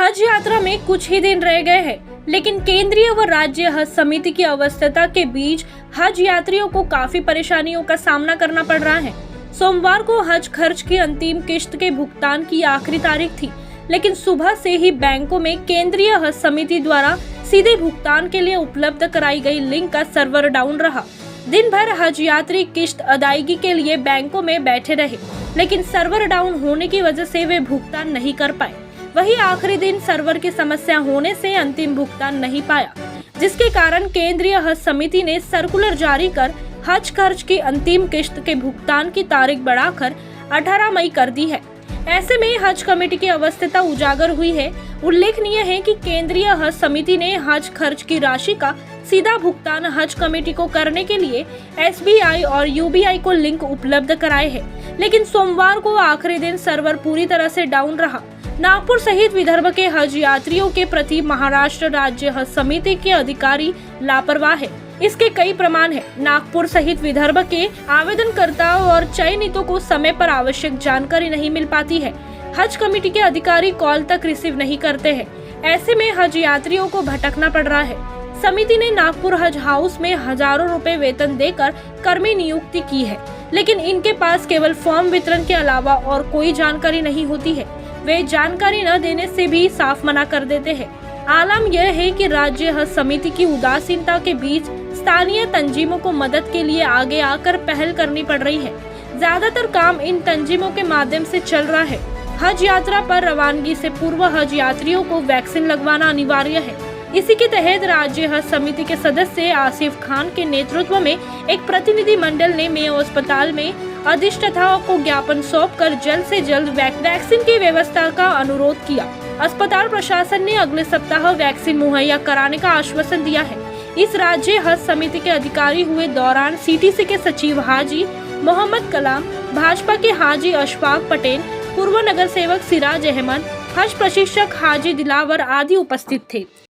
हज यात्रा में कुछ ही दिन रह गए हैं, लेकिन केंद्रीय व राज्य हज समिति की अव्यवस्था के बीच हज यात्रियों को काफी परेशानियों का सामना करना पड़ रहा है। सोमवार को हज खर्च की अंतिम किश्त के भुगतान की आखिरी तारीख थी, लेकिन सुबह से ही बैंकों में केंद्रीय हज समिति द्वारा सीधे भुगतान के लिए उपलब्ध कराई गई लिंक का सर्वर डाउन रहा। दिन भर हज यात्री किश्त अदायगी के लिए बैंकों में बैठे रहे, लेकिन सर्वर डाउन होने की वजह से वे भुगतान नहीं कर पाए। वही आखिरी दिन सर्वर की समस्या होने से अंतिम भुगतान नहीं पाया, जिसके कारण केंद्रीय हज समिति ने सर्कुलर जारी कर हज खर्च की अंतिम किश्त के भुगतान की तारीख बढ़ाकर 18 मई कर दी है। ऐसे में हज कमेटी की अवस्था उजागर हुई है। उल्लेखनीय है कि केंद्रीय हज समिति ने हज खर्च की राशि का सीधा भुगतान हज कमेटी को करने के लिए SBI और UBI को लिंक उपलब्ध कराए हैं, लेकिन सोमवार को आखिरी दिन सर्वर पूरी तरह से डाउन रहा। नागपुर सहित विदर्भ के हज यात्रियों के प्रति महाराष्ट्र राज्य हज समिति के अधिकारी लापरवाह है। इसके कई प्रमाण हैं। नागपुर सहित विदर्भ के आवेदनकर्ताओं और चयनितों को समय पर आवश्यक जानकारी नहीं मिल पाती है। हज कमेटी के अधिकारी कॉल तक रिसीव नहीं करते हैं। ऐसे में हज यात्रियों को भटकना पड़ रहा है। समिति ने नागपुर हज हाउस में हजारों रुपए वेतन देकर कर्मी नियुक्ति की है, लेकिन इनके पास केवल फॉर्म वितरण के अलावा और कोई जानकारी नहीं होती है। वे जानकारी न देने से भी साफ मना कर देते हैं। आलम यह है कि राज्य हज समिति की उदासीनता के बीच स्थानीय तंजीमों को मदद के लिए आगे आकर पहल करनी पड़ रही है। ज्यादातर काम इन तंजीमों के माध्यम से चल रहा है। हज यात्रा पर रवानगी से पूर्व हज यात्रियों को वैक्सीन लगवाना अनिवार्य है। इसी के तहत राज्य हज समिति के सदस्य आसिफ खान के नेतृत्व में एक प्रतिनिधि मंडल ने मेयो अस्पताल में अधिष्ठाताओं को ज्ञापन सौंपकर जल्द से जल्द वैक्सीन की व्यवस्था का अनुरोध किया। अस्पताल प्रशासन ने अगले सप्ताह वैक्सीन मुहैया कराने का आश्वासन दिया है। इस राज्य हज समिति के अधिकारी हुए दौरान CTC के सचिव हाजी मोहम्मद कलाम, भाजपा के हाजी अशफाक पटेल, पूर्व नगर सेवक सिराज अहमद, हज प्रशिक्षक हाजी दिलावर आदि उपस्थित थे।